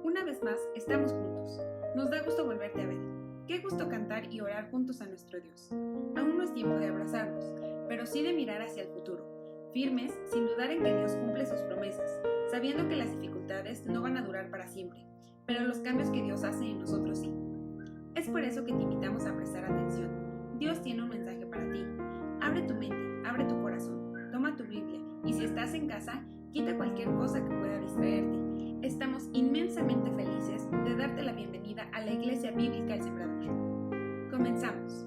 Una vez más, estamos juntos. Nos da gusto volverte a ver. Qué gusto cantar y orar juntos a nuestro Dios. Aún no es tiempo de abrazarnos, pero sí de mirar hacia el futuro, firmes, sin dudar en que Dios cumple sus promesas, sabiendo que las dificultades no van a durar para siempre, pero los cambios que Dios hace en nosotros sí. Es por eso que te invitamos a prestar atención. Dios tiene un mensaje para ti. Abre tu mente, abre tu corazón, toma tu Biblia y si estás en casa, quita cualquier cosa que pueda distraerte. Estamos inmensamente felices de darte la bienvenida a la Iglesia Bíblica El Sembrador. Comenzamos.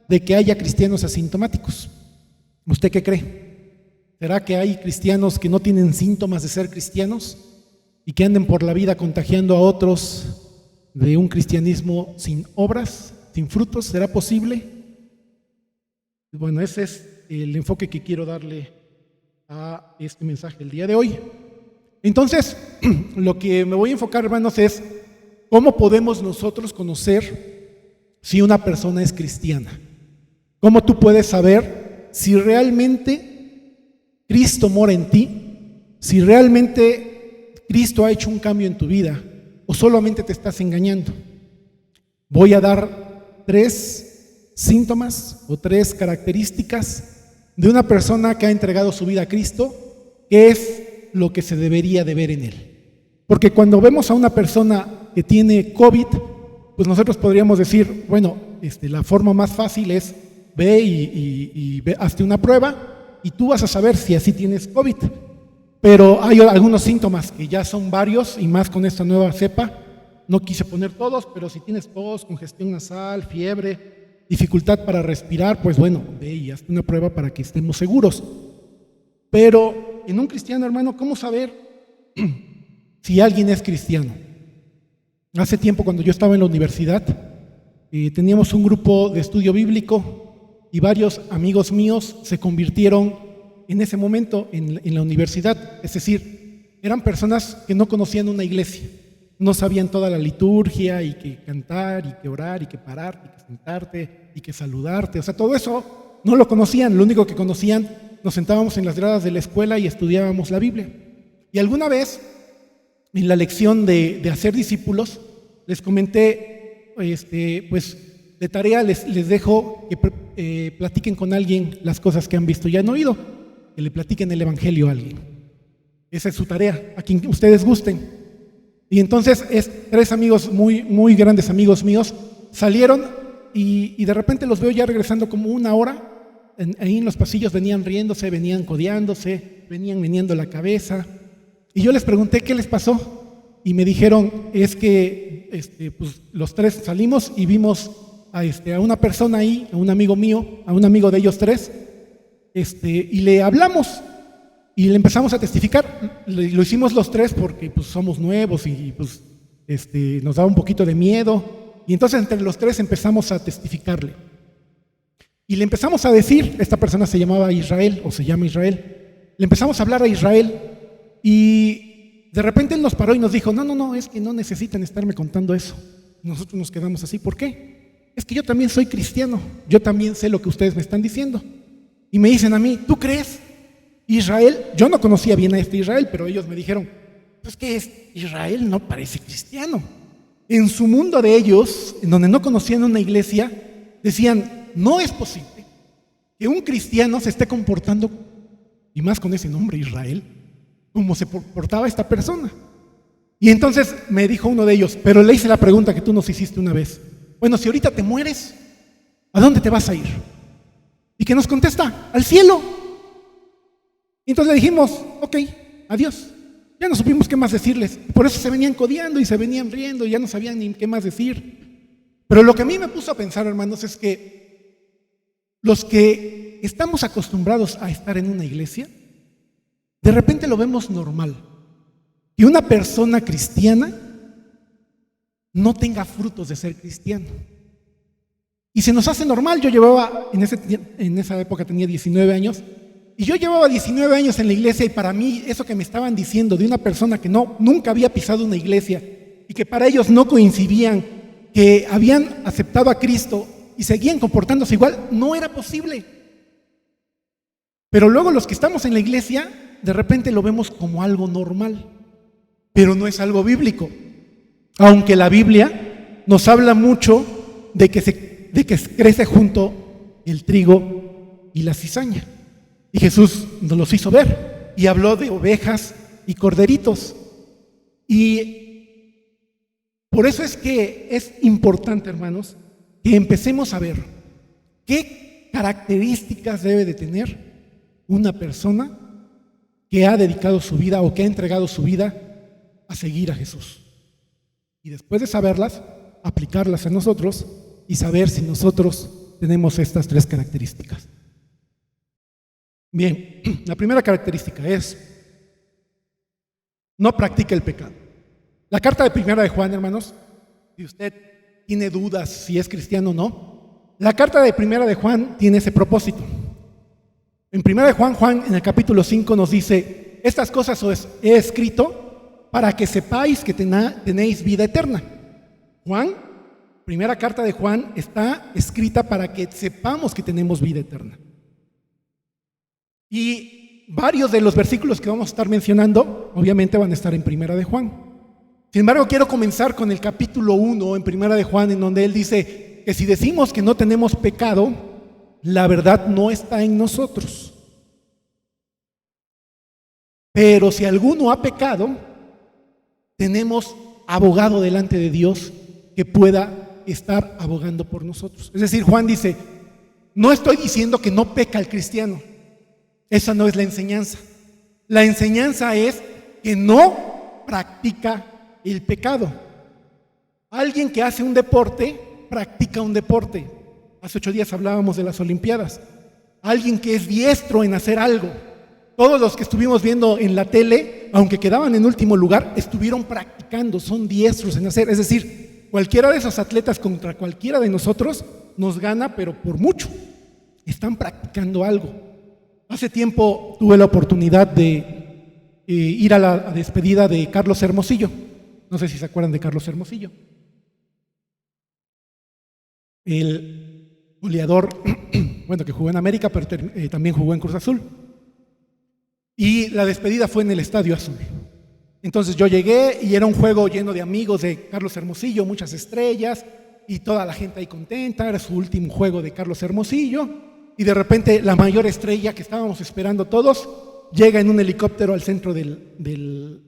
De que haya cristianos asintomáticos. ¿Usted qué cree? ¿Será que hay cristianos que no tienen síntomas de ser cristianos y que anden por la vida contagiando a otros de un cristianismo sin obras, sin frutos? ¿Será posible? Bueno, ese es el enfoque que quiero darle a este mensaje el día de hoy. Entonces, lo que me voy a enfocar, hermanos, es cómo podemos nosotros conocer si una persona es cristiana. ¿Cómo tú puedes saber si realmente Cristo mora en ti? Si realmente Cristo ha hecho un cambio en tu vida o solamente te estás engañando. Voy a dar 3 síntomas o 3 características de una persona que ha entregado su vida a Cristo, que es lo que se debería de ver en él. Porque cuando vemos a una persona que tiene COVID, pues nosotros podríamos decir, bueno, la forma más fácil es ve y hazte una prueba y tú vas a saber si así tienes COVID. Pero hay algunos síntomas que ya son varios y más con esta nueva cepa. No quise poner todos, pero si tienes tos, congestión nasal, fiebre, dificultad para respirar, pues bueno, ve y hazte una prueba para que estemos seguros. Pero en un cristiano, hermano, ¿cómo saber si alguien es cristiano? Hace tiempo, cuando yo estaba en la universidad, teníamos un grupo de estudio bíblico y varios amigos míos se convirtieron en ese momento en la universidad. Es decir, eran personas que no conocían una iglesia, no sabían toda la liturgia y que cantar y que orar y que parar y que sentarte y que saludarte. O sea, todo eso no lo conocían. Lo único que conocían, nos sentábamos en las gradas de la escuela y estudiábamos la Biblia. Y alguna vez, en la lección de hacer discípulos, les comenté, pues de tarea les dejo que platiquen con alguien las cosas que han visto y han oído, que le platiquen el evangelio a alguien. Esa es su tarea, a quien ustedes gusten. Y entonces 3 amigos, muy grandes amigos míos, salieron y de repente los veo ya regresando como 1 hora. Ahí en los pasillos venían riéndose, venían codeándose, venían meneando la cabeza. Y yo les pregunté qué les pasó y me dijeron, es que pues, los 3 salimos y vimos a una persona ahí, a un amigo mío, a un amigo de ellos 3, y le hablamos y le empezamos a testificar. Lo hicimos los 3 porque pues, somos nuevos y pues, nos daba un poquito de miedo. Y entonces entre los 3 empezamos a testificarle. Y le empezamos a decir, esta persona se llamaba Israel o se llama Israel, le empezamos a hablar a Israel y de repente él nos paró y nos dijo, no, es que no necesitan estarme contando eso. Nosotros nos quedamos así, ¿por qué? Es que yo también soy cristiano, yo también sé lo que ustedes me están diciendo. Y me dicen a mí, ¿tú crees? Israel, yo no conocía bien a este Israel, pero ellos me dijeron, pues que Israel no parece cristiano. En su mundo de ellos, en donde no conocían una iglesia, decían, no es posible que un cristiano se esté comportando, y más con ese nombre Israel, como se comportaba esta persona. Y entonces me dijo uno de ellos, pero le hice la pregunta que tú nos hiciste una vez. Bueno, si ahorita te mueres, ¿a dónde te vas a ir? Y que nos contesta, al cielo. Y entonces le dijimos, ok, adiós. Ya no supimos qué más decirles. Por eso se venían codeando y se venían riendo y ya no sabían ni qué más decir. Pero lo que a mí me puso a pensar, hermanos, es que los que estamos acostumbrados a estar en una iglesia, de repente lo vemos normal. Que una persona cristiana no tenga frutos de ser cristiano. Y se nos hace normal. Yo llevaba, en esa época tenía 19 años, y yo llevaba 19 años en la iglesia, y para mí eso que me estaban diciendo de una persona que nunca había pisado una iglesia y que para ellos no coincidían, que habían aceptado a Cristo y seguían comportándose igual, no era posible. Pero luego los que estamos en la iglesia, de repente lo vemos como algo normal, pero no es algo bíblico. Aunque la Biblia nos habla mucho de que crece junto el trigo y la cizaña. Y Jesús nos los hizo ver y habló de ovejas y corderitos. Y por eso es que es importante, hermanos, que empecemos a ver qué características debe de tener una persona que ha dedicado su vida o que ha entregado su vida a seguir a Jesús. Y después de saberlas, aplicarlas a nosotros y saber si nosotros tenemos estas 3 características. Bien, la primera característica es: no practica el pecado. La carta de Primera de Juan, hermanos, si usted tiene dudas si es cristiano o no, la carta de Primera de Juan tiene ese propósito. En Primera de Juan en el capítulo 5 nos dice: estas cosas os he escrito para que sepáis que tenéis vida eterna. Primera carta de Juan está escrita para que sepamos que tenemos vida eterna. Y varios de los versículos que vamos a estar mencionando, obviamente van a estar en Primera de Juan. Sin embargo, quiero comenzar con el capítulo 1 en Primera de Juan, en donde él dice que si decimos que no tenemos pecado, la verdad no está en nosotros. Pero si alguno ha pecado, tenemos abogado delante de Dios que pueda estar abogando por nosotros. Es decir, Juan dice: no estoy diciendo que no peca el cristiano. Esa no es la enseñanza. La enseñanza es que no practica el pecado. Alguien que hace un deporte, practica un deporte. Hace 8 días hablábamos de las Olimpiadas. Alguien que es diestro en hacer algo. Todos los que estuvimos viendo en la tele, aunque quedaban en último lugar, estuvieron practicando, son diestros en hacer. Es decir, cualquiera de esos atletas contra cualquiera de nosotros nos gana, pero por mucho. Están practicando algo. Hace tiempo tuve la oportunidad de ir a la despedida de Carlos Hermosillo. No sé si se acuerdan de Carlos Hermosillo. El goleador, bueno, que jugó en América, pero también jugó en Cruz Azul. Y la despedida fue en el Estadio Azul. Entonces yo llegué y era un juego lleno de amigos de Carlos Hermosillo, muchas estrellas, y toda la gente ahí contenta. Era su último juego de Carlos Hermosillo. Y de repente la mayor estrella que estábamos esperando todos llega en un helicóptero al centro del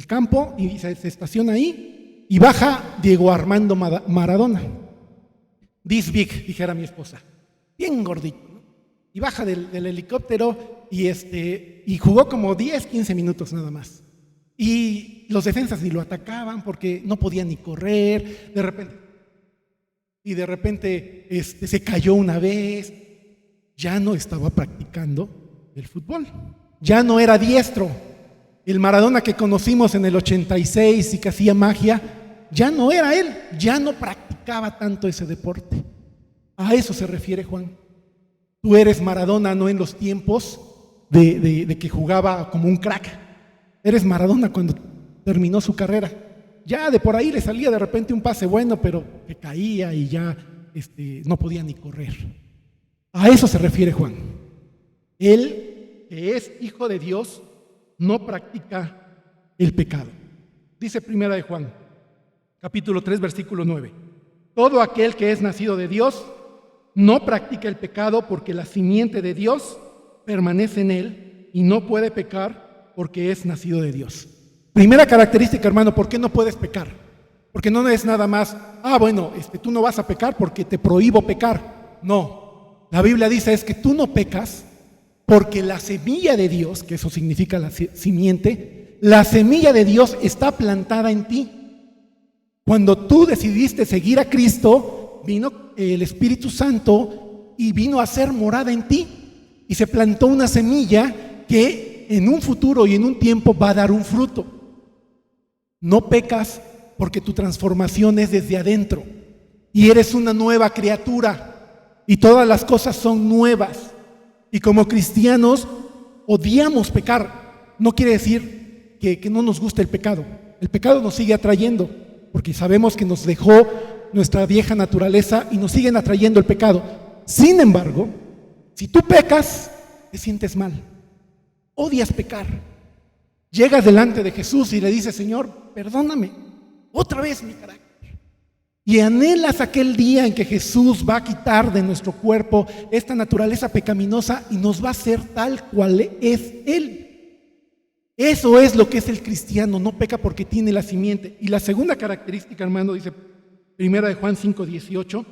campo y se estaciona ahí, y baja Diego Armando Maradona. This big, dijera mi esposa, bien gordito, ¿no? Y baja del helicóptero y jugó como 10, 15 minutos nada más. Y los defensas ni lo atacaban porque no podía ni correr. De repente se cayó una vez. Ya no estaba practicando el fútbol, ya no era diestro. El Maradona que conocimos en el 86 y que hacía magia, ya no era él, ya no practicaba tanto ese deporte. A eso se refiere Juan. Tú eres Maradona no en los tiempos de que jugaba como un crack. Eres Maradona cuando terminó su carrera. Ya de por ahí le salía de repente un pase bueno, pero que caía y ya no podía ni correr. A eso se refiere Juan. Él, que es hijo de Dios, no practica el pecado. Dice Primera de Juan, capítulo 3, versículo 9. Todo aquel que es nacido de Dios no practica el pecado, porque la simiente de Dios permanece en él y no puede pecar porque es nacido de Dios. Primera característica, hermano, ¿por qué no puedes pecar? Porque no es nada más, tú no vas a pecar porque te prohíbo pecar. No. La Biblia dice es que tú no pecas porque la semilla de Dios, que eso significa la simiente, la semilla de Dios está plantada en ti. Cuando tú decidiste seguir a Cristo, vino el Espíritu Santo y vino a ser morada en ti. Y se plantó una semilla que en un futuro y en un tiempo va a dar un fruto. No pecas porque tu transformación es desde adentro y eres una nueva criatura. y todas las cosas son nuevas. Y como cristianos odiamos pecar. No quiere decir que no nos guste el pecado. El pecado nos sigue atrayendo, porque sabemos que nos dejó nuestra vieja naturaleza y nos siguen atrayendo el pecado. Sin embargo, si tú pecas, te sientes mal. Odias pecar. Llegas delante de Jesús y le dices: Señor, perdóname otra vez mi carácter. Y anhelas aquel día en que Jesús va a quitar de nuestro cuerpo esta naturaleza pecaminosa y nos va a hacer tal cual es Él. Eso es lo que es el cristiano, no peca porque tiene la simiente. Y la segunda característica, hermano, dice 1 Juan 5:18,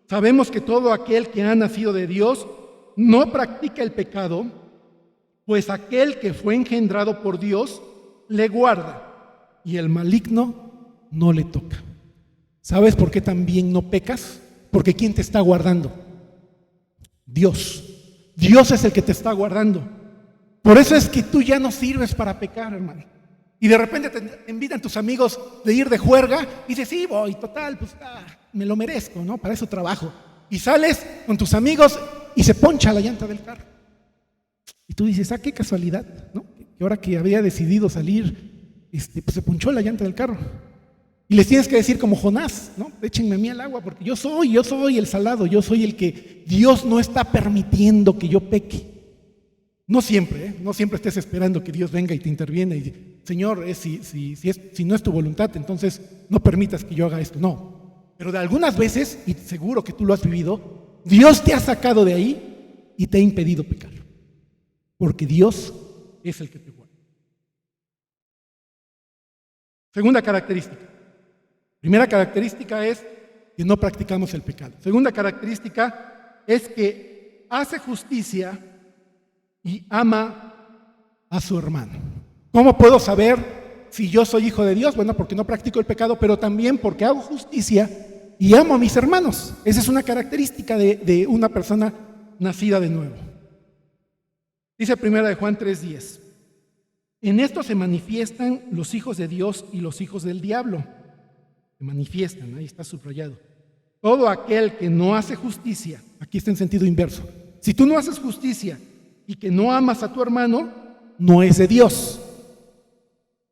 sabemos que todo aquel que ha nacido de Dios no practica el pecado, pues aquel que fue engendrado por Dios le guarda y el maligno no le toca. ¿Sabes por qué también no pecas? Porque ¿quién te está guardando? Dios. Dios es el que te está guardando. Por eso es que tú ya no sirves para pecar, hermano. Y de repente te invitan tus amigos de ir de juerga y dices: sí, voy, total, pues me lo merezco, ¿no? Para eso trabajo. Y sales con tus amigos y se poncha la llanta del carro. Y tú dices: qué casualidad, ¿no? Que ahora que había decidido salir, pues se ponchó la llanta del carro. Y les tienes que decir como Jonás, ¿no? Échenme a mí al agua porque yo soy el salado, yo soy el que Dios no está permitiendo que yo peque. No siempre estés esperando que Dios venga y te interviene y: Señor, si no es tu voluntad, entonces no permitas que yo haga esto. No, pero de algunas veces, y seguro que tú lo has vivido, Dios te ha sacado de ahí y te ha impedido pecar, porque Dios es el que te guarda. Segunda característica. Primera característica es que no practicamos el pecado. Segunda característica es que hace justicia y ama a su hermano. ¿Cómo puedo saber si yo soy hijo de Dios? Bueno, porque no practico el pecado, pero también porque hago justicia y amo a mis hermanos. Esa es una característica de una persona nacida de nuevo. Dice 1 Juan 3:10: en esto se manifiestan los hijos de Dios y los hijos del diablo. Se manifiestan, ahí está subrayado. Todo aquel que no hace justicia, aquí está en sentido inverso. Si tú no haces justicia y que no amas a tu hermano, no es de Dios.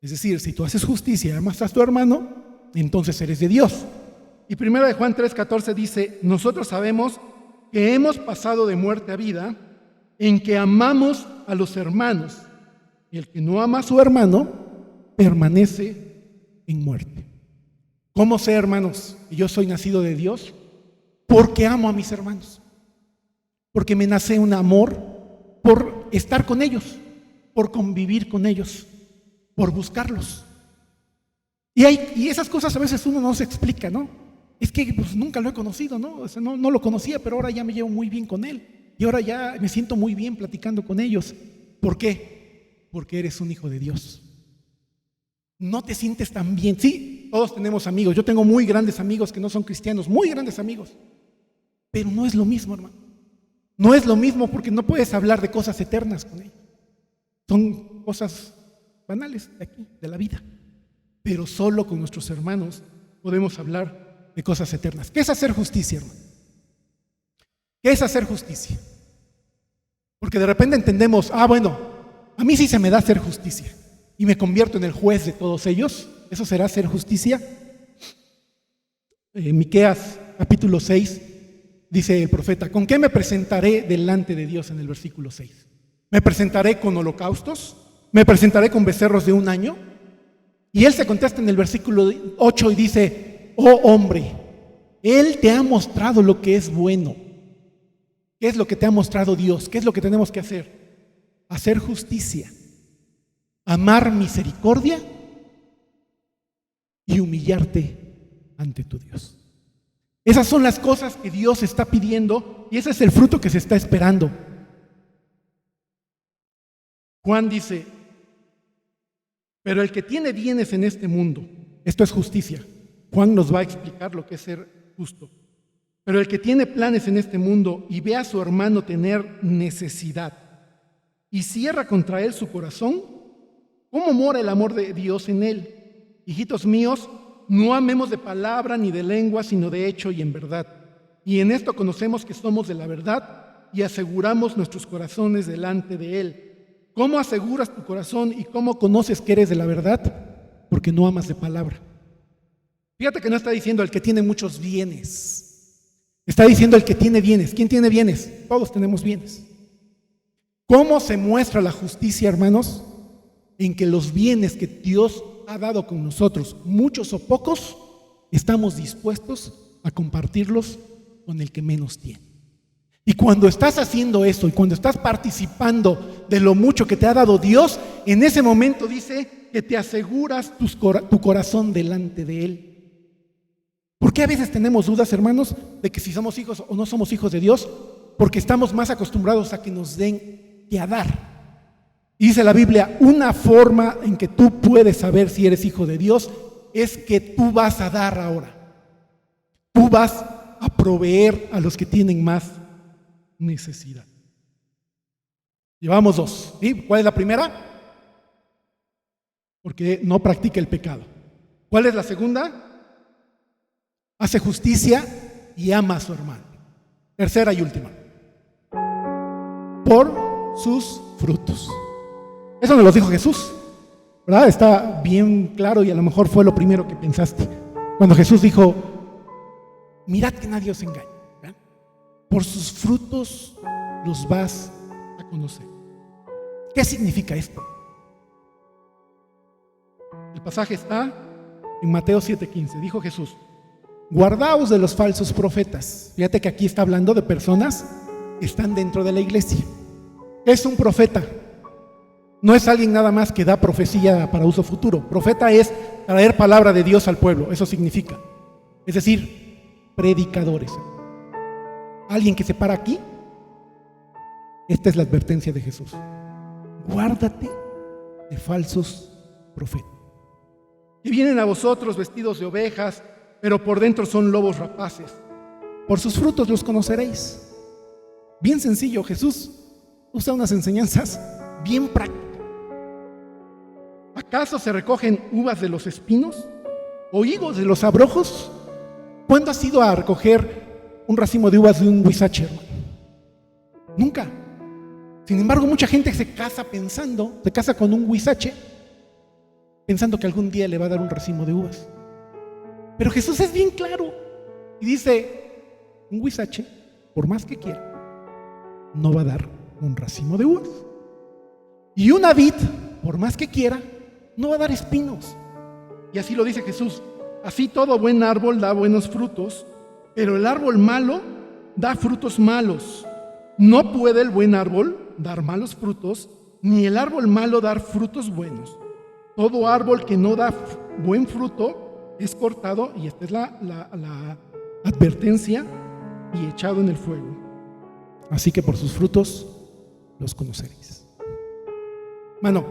Es decir, si tú haces justicia y amas a tu hermano, entonces eres de Dios. Y 1 Juan 3:14 dice: nosotros sabemos que hemos pasado de muerte a vida en que amamos a los hermanos. El que no ama a su hermano permanece en muerte. ¿Cómo sé, hermanos, que yo soy nacido de Dios? Porque amo a mis hermanos. Porque me nace un amor por estar con ellos, por convivir con ellos, por buscarlos. Y esas cosas a veces uno no se explica, ¿no? Es que pues, nunca lo he conocido, ¿no? O sea, no lo conocía, pero ahora ya me llevo muy bien con él. Y ahora ya me siento muy bien platicando con ellos. ¿Por qué? Porque eres un hijo de Dios. No te sientes tan bien. Sí, todos tenemos amigos. Yo tengo muy grandes amigos que no son cristianos, muy grandes amigos. Pero no es lo mismo, hermano. No es lo mismo porque no puedes hablar de cosas eternas con ellos. Son cosas banales de aquí, de la vida. Pero solo con nuestros hermanos podemos hablar de cosas eternas. ¿Qué es hacer justicia, hermano? ¿Qué es hacer justicia? Porque de repente entendemos: bueno, a mí sí se me da hacer justicia y me convierto en el juez de todos ellos. ¿Eso será hacer justicia? Miqueas capítulo 6 dice el profeta: ¿con qué me presentaré delante de Dios? En el versículo 6. ¿Me presentaré con holocaustos? ¿Me presentaré con becerros de un año? Y él se contesta en el versículo 8 y dice: oh hombre, Él te ha mostrado lo que es bueno. ¿Qué es lo que te ha mostrado Dios? ¿Qué es lo que tenemos que hacer? Hacer justicia, amar misericordia y humillarte ante tu Dios. Esas son las cosas que Dios está pidiendo y ese es el fruto que se está esperando. Juan dice: pero el que tiene bienes en este mundo, esto es justicia. Juan nos va a explicar lo que es ser justo. Pero el que tiene planes en este mundo y ve a su hermano tener necesidad y cierra contra él su corazón, ¿cómo mora el amor de Dios en él? Hijitos míos, no amemos de palabra ni de lengua, sino de hecho y en verdad. y en esto conocemos que somos de la verdad y aseguramos nuestros corazones delante de Él. ¿Cómo aseguras tu corazón y cómo conoces que eres de la verdad? Porque no amas de palabra. Fíjate que no está diciendo el que tiene muchos bienes. Está diciendo el que tiene bienes. ¿Quién tiene bienes? Todos tenemos bienes. ¿Cómo se muestra la justicia, hermanos? En que los bienes que Dios ha dado con nosotros, muchos o pocos, estamos dispuestos a compartirlos con el que menos tiene. Y cuando estás haciendo eso y cuando estás participando de lo mucho que te ha dado Dios, en ese momento dice que te aseguras tu corazón delante de Él. ¿Por qué a veces tenemos dudas, hermanos, de que si somos hijos o no somos hijos de Dios? Porque estamos más acostumbrados a que nos den que a dar. Y dice la Biblia, una forma en que tú puedes saber si eres hijo de Dios es que tú vas a dar ahora. Tú vas a proveer a los que tienen más necesidad. Llevamos dos. ¿Sí? ¿Cuál es la primera? Porque no practica el pecado. ¿Cuál es la segunda? Hace justicia y ama a su hermano. Tercera y última. Por sus frutos. Eso nos lo dijo Jesús, ¿verdad? Está bien claro y a lo mejor fue lo primero que pensaste. Cuando Jesús dijo, mirad que nadie os engañe. ¿Verdad? Por sus frutos los vas a conocer. ¿Qué significa esto? El pasaje está en Mateo 7:15. Dijo Jesús, guardaos de los falsos profetas. Fíjate que aquí está hablando de personas que están dentro de la iglesia. ¿Qué es un profeta? No es alguien nada más que da profecía para uso futuro. Profeta es traer palabra de Dios al pueblo, eso significa. Es decir, predicadores. Alguien que se para aquí, esta es la advertencia de Jesús. Guárdate de falsos profetas. Que vienen a vosotros vestidos de ovejas, pero por dentro son lobos rapaces. Por sus frutos los conoceréis. Bien sencillo, Jesús usa unas enseñanzas bien prácticas. ¿Acaso se recogen uvas de los espinos o higos de los abrojos? ¿Cuándo has ido a recoger un racimo de uvas de un huizache, hermano? Nunca. Sin embargo, mucha gente se casa con un huizache, pensando que algún día le va a dar un racimo de uvas. Pero Jesús es bien claro y dice, un huizache, por más que quiera, no va a dar un racimo de uvas. Y una vid, por más que quiera, no va a dar espinos. Y así lo dice Jesús. Así todo buen árbol da buenos frutos, pero el árbol malo da frutos malos. No puede el buen árbol dar malos frutos, ni el árbol malo dar frutos buenos. Todo árbol que no da buen fruto es cortado, y esta es la advertencia, y echado en el fuego. Así que por sus frutos los conoceréis. Mano,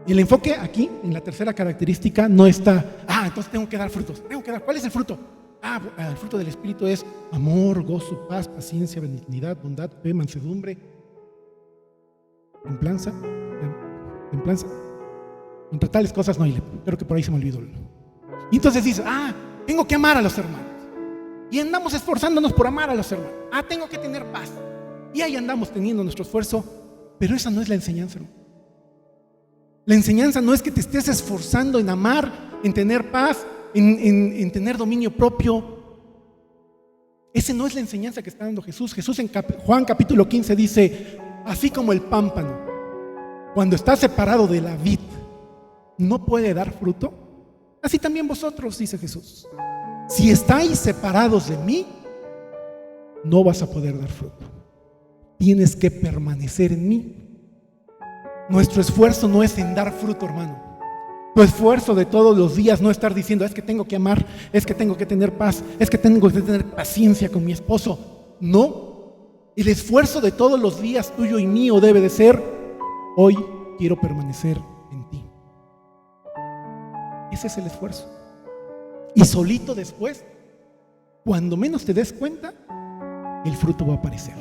el enfoque aquí, en la tercera característica, no está, entonces tengo que dar frutos. ¿Cuál es el fruto? El fruto del Espíritu es amor, gozo, paz, paciencia, benignidad, bondad, fe, mansedumbre, templanza. Contra tales cosas no hay ley. Creo que por ahí se me olvidó. Y entonces dice, tengo que amar a los hermanos. Y andamos esforzándonos por amar a los hermanos. Tengo que tener paz. Y ahí andamos teniendo nuestro esfuerzo, pero esa no es la enseñanza, hermano. La enseñanza no es que te estés esforzando en amar, en tener paz, en tener dominio propio. Esa no es la enseñanza que está dando Jesús. Jesús en Juan capítulo 15 dice, así como el pámpano, cuando está separado de la vid, no puede dar fruto, así también vosotros, dice Jesús. Si estáis separados de mí, no vas a poder dar fruto. Tienes que permanecer en mí. Nuestro esfuerzo no es en dar fruto, hermano. Tu esfuerzo de todos los días no estar diciendo, es que tengo que amar, es que tengo que tener paz, es que tengo que tener paciencia con mi esposo. No. El esfuerzo de todos los días tuyo y mío debe de ser, hoy quiero permanecer en ti. Ese es el esfuerzo. Y solito después, cuando menos te des cuenta, el fruto va a aparecer.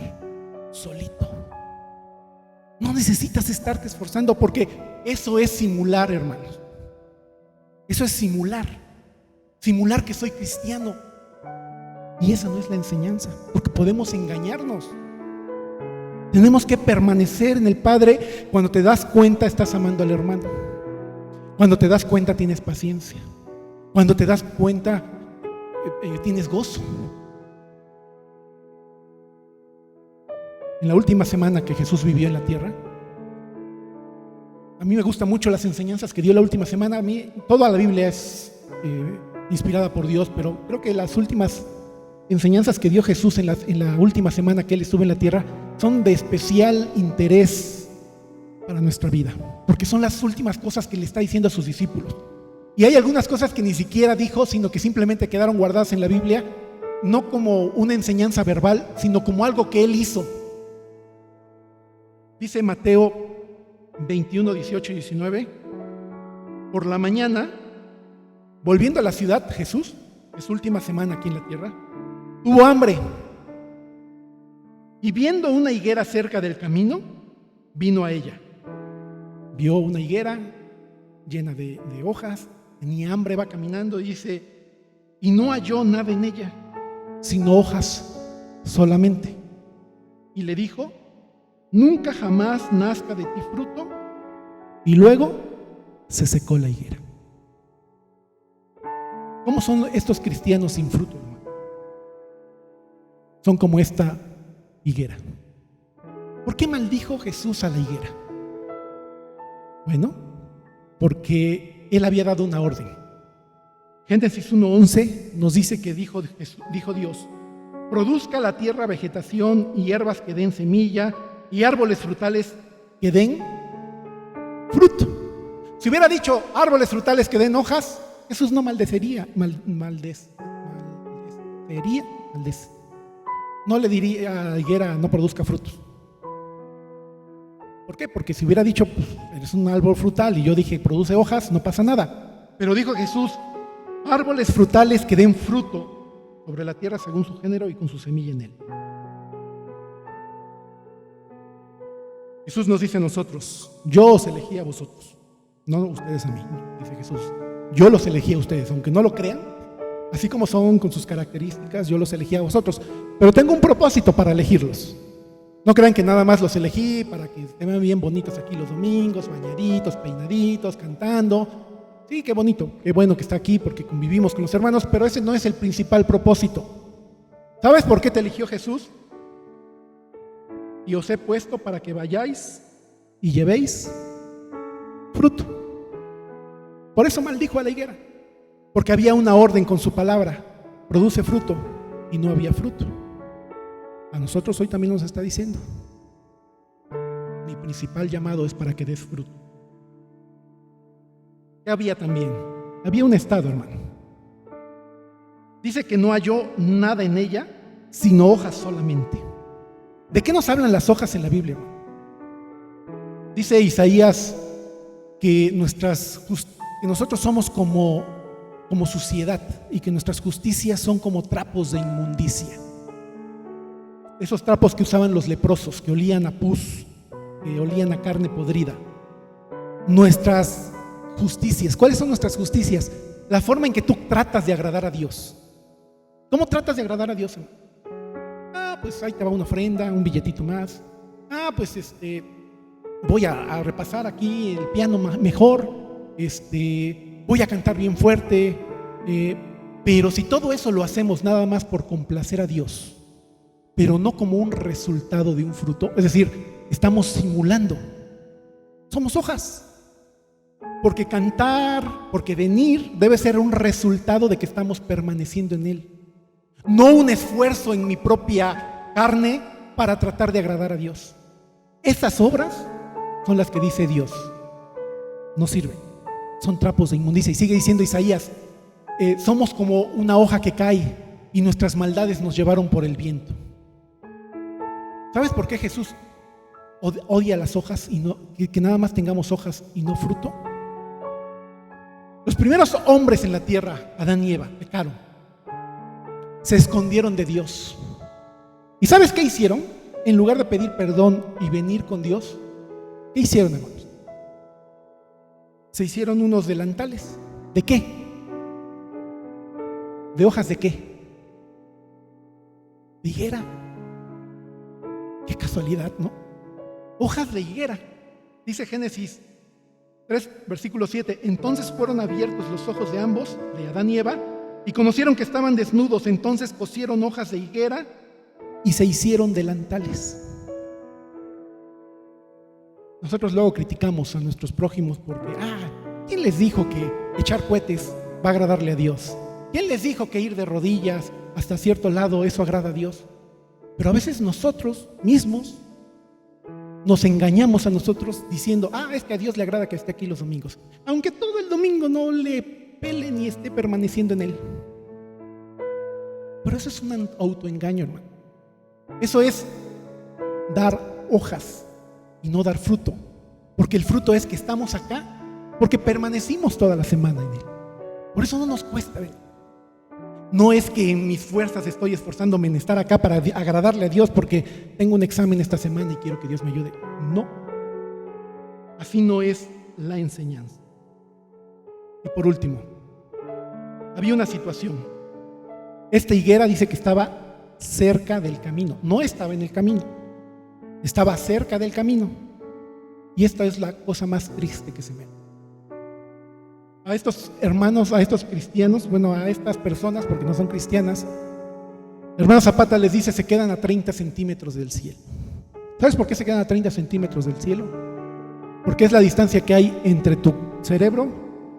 Solito. No necesitas estarte esforzando, porque eso es simular, hermanos. Eso es simular. Simular que soy cristiano. Y esa no es la enseñanza, porque podemos engañarnos. Tenemos que permanecer en el Padre. Cuando te das cuenta, estás amando al hermano. Cuando te das cuenta, tienes paciencia. Cuando te das cuenta, tienes gozo. En la última semana que Jesús vivió en la tierra, a mí me gustan mucho las enseñanzas que dio la última semana. A mí toda la Biblia es inspirada por Dios, pero creo que las últimas enseñanzas que dio Jesús en la última semana que Él estuvo en la tierra son de especial interés para nuestra vida, porque son las últimas cosas que le está diciendo a sus discípulos. Y hay algunas cosas que ni siquiera dijo, sino que simplemente quedaron guardadas en la Biblia, no como una enseñanza verbal, sino como algo que Él hizo. Dice Mateo 21, 18 y 19: por la mañana, volviendo a la ciudad, Jesús, en su última semana aquí en la tierra, tuvo hambre. Y viendo una higuera cerca del camino, vino a ella. Vio una higuera llena de hojas, tenía hambre, va caminando y dice, y no halló nada en ella, sino hojas solamente. Y le dijo, nunca jamás nazca de ti fruto. Y luego se secó la higuera. ¿Cómo son estos cristianos sin fruto, hermano? Son como esta higuera. ¿Por qué maldijo Jesús a la higuera? Bueno, porque Él había dado una orden. Génesis 1:11 nos dice que dijo Dios, produzca la tierra vegetación y hierbas que den semilla y árboles frutales que den fruto. Si hubiera dicho árboles frutales que den hojas, Jesús no maldecería, no le diría a la higuera no produzca frutos. ¿Por qué? Porque si hubiera dicho pues, eres un árbol frutal y yo dije produce hojas, no pasa nada. Pero dijo Jesús, árboles frutales que den fruto sobre la tierra según su género y con su semilla en él. Jesús nos dice a nosotros, yo os elegí a vosotros, no ustedes a mí, dice Jesús. Yo los elegí a ustedes, aunque no lo crean, así como son con sus características, yo los elegí a vosotros. Pero tengo un propósito para elegirlos. No crean que nada más los elegí para que se vean bien bonitos aquí los domingos, bañaditos, peinaditos, cantando. Sí, qué bonito, qué bueno que está aquí porque convivimos con los hermanos, pero ese no es el principal propósito. ¿Sabes por qué te eligió Jesús? Y os he puesto para que vayáis y llevéis fruto. Por eso maldijo a la higuera, porque había una orden con su palabra, produce fruto, y no había fruto. A nosotros hoy también nos está diciendo, mi principal llamado es para que des fruto. ¿Qué había también? Había un estado, hermano. Dice que no halló nada en ella, sino hojas solamente. ¿De qué nos hablan las hojas en la Biblia, hermano? Dice Isaías que nosotros somos como suciedad y que nuestras justicias son como trapos de inmundicia. Esos trapos que usaban los leprosos, que olían a pus, que olían a carne podrida. Nuestras justicias, ¿cuáles son nuestras justicias? La forma en que tú tratas de agradar a Dios. ¿Cómo tratas de agradar a Dios? Pues ahí te va una ofrenda, un billetito más. Pues voy a repasar aquí el piano mejor. Voy a cantar bien fuerte. Pero si todo eso lo hacemos nada más por complacer a Dios, pero no como un resultado de un fruto, es decir, estamos simulando. Somos hojas. Porque cantar, porque venir debe ser un resultado de que estamos permaneciendo en Él. No un esfuerzo en mi propia carne para tratar de agradar a Dios. Esas obras son las que dice Dios. No sirven. Son trapos de inmundicia. Y sigue diciendo Isaías, somos como una hoja que cae y nuestras maldades nos llevaron por el viento. ¿Sabes por qué Jesús odia las hojas y que nada más tengamos hojas y no fruto? Los primeros hombres en la tierra, Adán y Eva, pecaron. Se escondieron de Dios. ¿Y sabes qué hicieron? En lugar de pedir perdón y venir con Dios, ¿qué hicieron, hermanos? Se hicieron unos delantales. ¿De qué? ¿De hojas de qué? de higuera. Qué casualidad, ¿no? Hojas de higuera. Dice Génesis 3, versículo 7. Entonces fueron abiertos los ojos de ambos, de Adán y Eva, y conocieron que estaban desnudos. Entonces cosieron hojas de higuera y se hicieron delantales. Nosotros luego criticamos a nuestros prójimos porque, ¿quién les dijo que echar cohetes va a agradarle a Dios? ¿Quién les dijo que ir de rodillas hasta cierto lado eso agrada a Dios? Pero a veces nosotros mismos nos engañamos a nosotros diciendo, es que a Dios le agrada que esté aquí los domingos, aunque todo el domingo no le pele ni esté permaneciendo en él. Pero eso es un autoengaño, hermano. Eso es dar hojas y no dar fruto, porque el fruto es que estamos acá porque permanecimos toda la semana en él. Por eso no nos cuesta ver. No es que en mis fuerzas estoy esforzándome en estar acá para agradarle a Dios porque tengo un examen esta semana y quiero que Dios me ayude. No, así no es la enseñanza. Y por último, había una situación. Esta higuera dice que estaba cerca del camino. No estaba en el camino, estaba cerca del camino. Y esta es la cosa más triste que se ve. A estos hermanos, a estos cristianos, a estas personas, porque no son cristianas, hermano Zapata les dice, se quedan a 30 centímetros del cielo. ¿Sabes por qué se quedan a 30 centímetros del cielo? Porque es la distancia que hay entre tu cerebro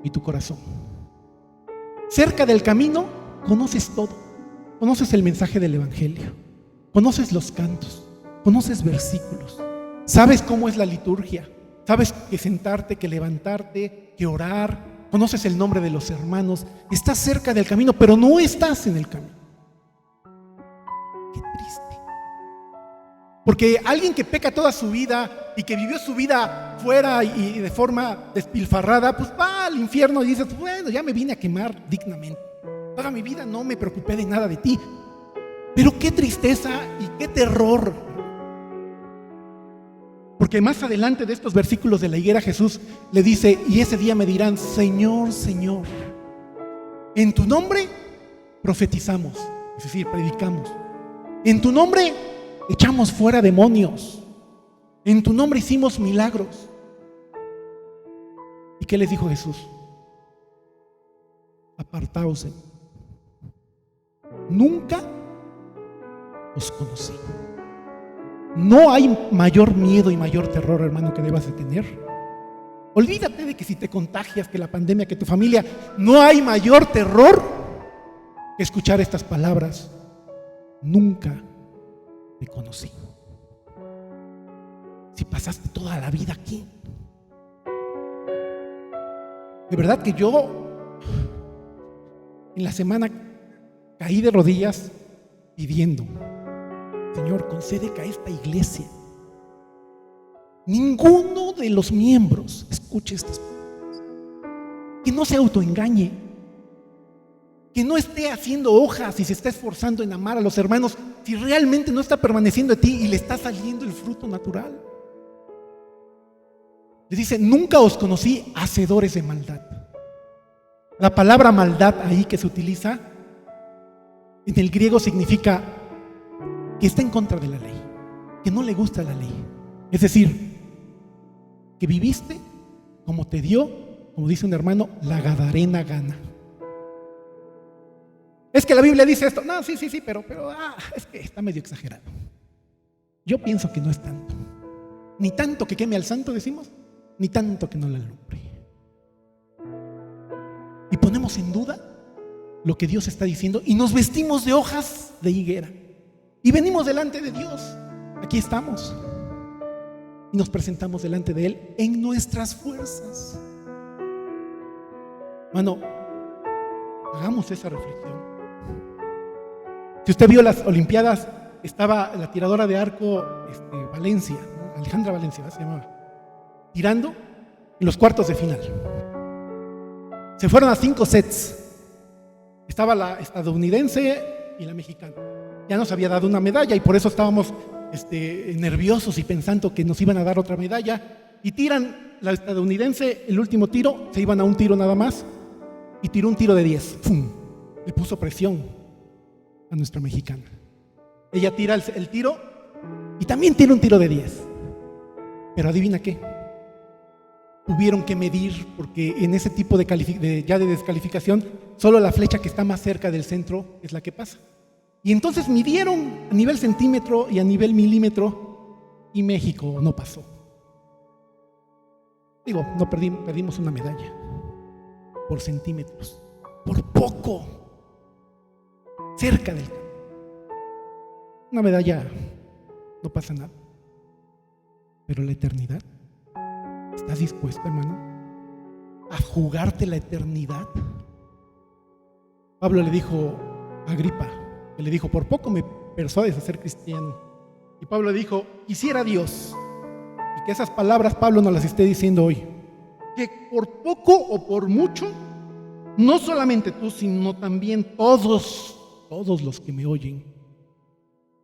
y tu corazón. Cerca del camino conoces todo. Conoces el mensaje del evangelio, conoces los cantos, conoces versículos, sabes cómo es la liturgia, sabes que sentarte, que levantarte, que orar. Conoces el nombre de los hermanos, estás cerca del camino, pero no estás en el camino. Qué triste. Porque alguien que peca toda su vida y que vivió su vida fuera y de forma despilfarrada, pues va al infierno y dices, bueno, ya me vine a quemar dignamente. Toda mi vida no me preocupé de nada de ti. Pero qué tristeza y qué terror. Porque más adelante de estos versículos de la higuera, Jesús le dice, y ese día me dirán, Señor, Señor, en tu nombre profetizamos, es decir, predicamos. En tu nombre echamos fuera demonios. En tu nombre hicimos milagros. ¿Y qué les dijo Jesús? Apartaos de mí. Nunca os conocí. No hay mayor miedo y mayor terror, hermano, que debas de tener. Olvídate de que si te contagias, que la pandemia, que tu familia, no hay mayor terror que escuchar estas palabras. Nunca te conocí. Si pasaste toda la vida aquí. De verdad que yo en la semana caí de rodillas pidiendo, Señor, concede que a esta iglesia ninguno de los miembros escuche estas palabras, que no se autoengañe, que no esté haciendo hojas y se está esforzando en amar a los hermanos si realmente no está permaneciendo en ti y le está saliendo el fruto natural. Le dice, nunca os conocí hacedores de maldad. La palabra maldad ahí que se utiliza en el griego significa que está en contra de la ley, que no le gusta la ley. Es decir, que viviste como te dio, como dice un hermano, la gadarena gana. Es que la Biblia dice esto. No, sí, pero es que está medio exagerado. Yo pienso que no es tanto. Ni tanto que queme al santo, decimos, ni tanto que no le alumbre. Y ponemos en duda lo que Dios está diciendo y nos vestimos de hojas de higuera y venimos delante de Dios. Aquí estamos y nos presentamos delante de Él en nuestras fuerzas. Hermano, hagamos esa reflexión. Si usted vio las Olimpiadas, estaba la tiradora de arco Valencia, ¿no? Alejandra Valencia se llamaba, tirando en los cuartos de final. Se fueron a 5 sets. Estaba la estadounidense y la mexicana. Ya nos había dado una medalla y por eso estábamos nerviosos y pensando que nos iban a dar otra medalla. Y tiran la estadounidense el último tiro, se iban a un tiro nada más y tiró un tiro de 10. ¡Pum! Le puso presión a nuestra mexicana. Ella tira el tiro y también tiene un tiro de 10. Pero adivina qué, tuvieron que medir, porque en ese tipo de descalificación, solo la flecha que está más cerca del centro es la que pasa. Y entonces midieron a nivel centímetro y a nivel milímetro, y México no pasó. Digo, no perdimos una medalla por centímetros, por poco, cerca del campo. Una medalla no pasa nada, pero la eternidad, ¿estás dispuesto, hermano, a jugarte la eternidad? Pablo le dijo a Agripa, que le dijo, por poco me persuades a ser cristiano. Y Pablo le dijo, quisiera Dios, y que esas palabras Pablo nos las esté diciendo hoy, que por poco o por mucho, no solamente tú, sino también todos los que me oyen,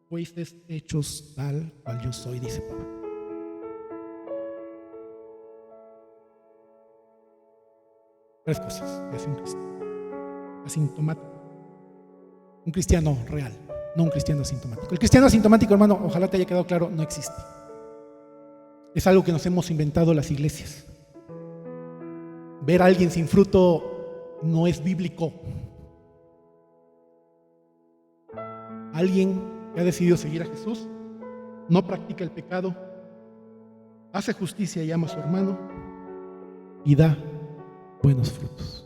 fuisteis hechos tal cual yo soy, dice Pablo. Tres cosas que hace un cristiano asintomático. Un cristiano real, no un cristiano asintomático. El cristiano asintomático, hermano, ojalá te haya quedado claro, no existe. Es algo que nos hemos inventado las iglesias. Ver a alguien sin fruto no es bíblico. Alguien que ha decidido seguir a Jesús no practica el pecado, hace justicia y ama a su hermano y da buenos frutos.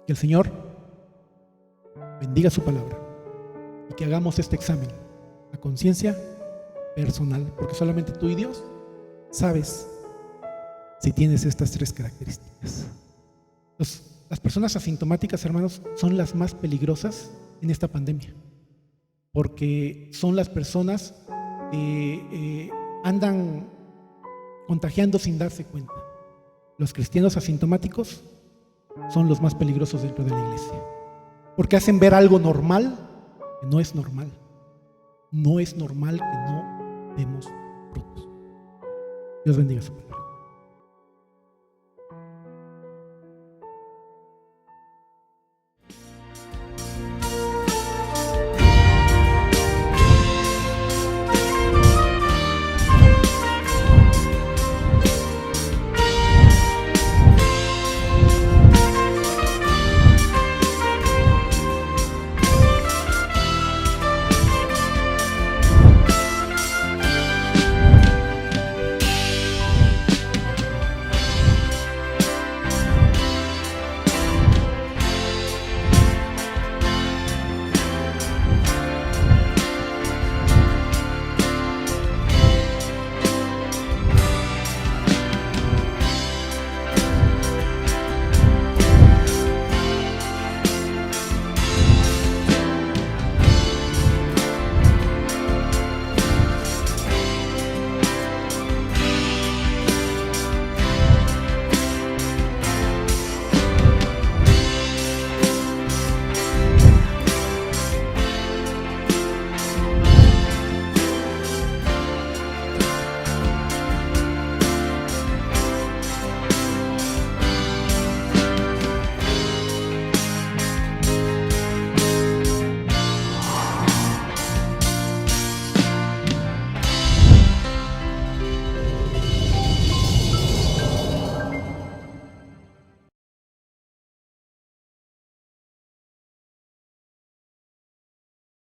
Que el Señor bendiga su palabra y que hagamos este examen a conciencia personal, porque solamente tú y Dios sabes si tienes estas tres características. Las personas asintomáticas, hermanos, son las más peligrosas en esta pandemia, porque son las personas que andan contagiando sin darse cuenta. Los cristianos asintomáticos son los más peligrosos dentro de la iglesia, porque hacen ver algo normal que no es normal. No es normal que no demos frutos. Dios bendiga su palabra.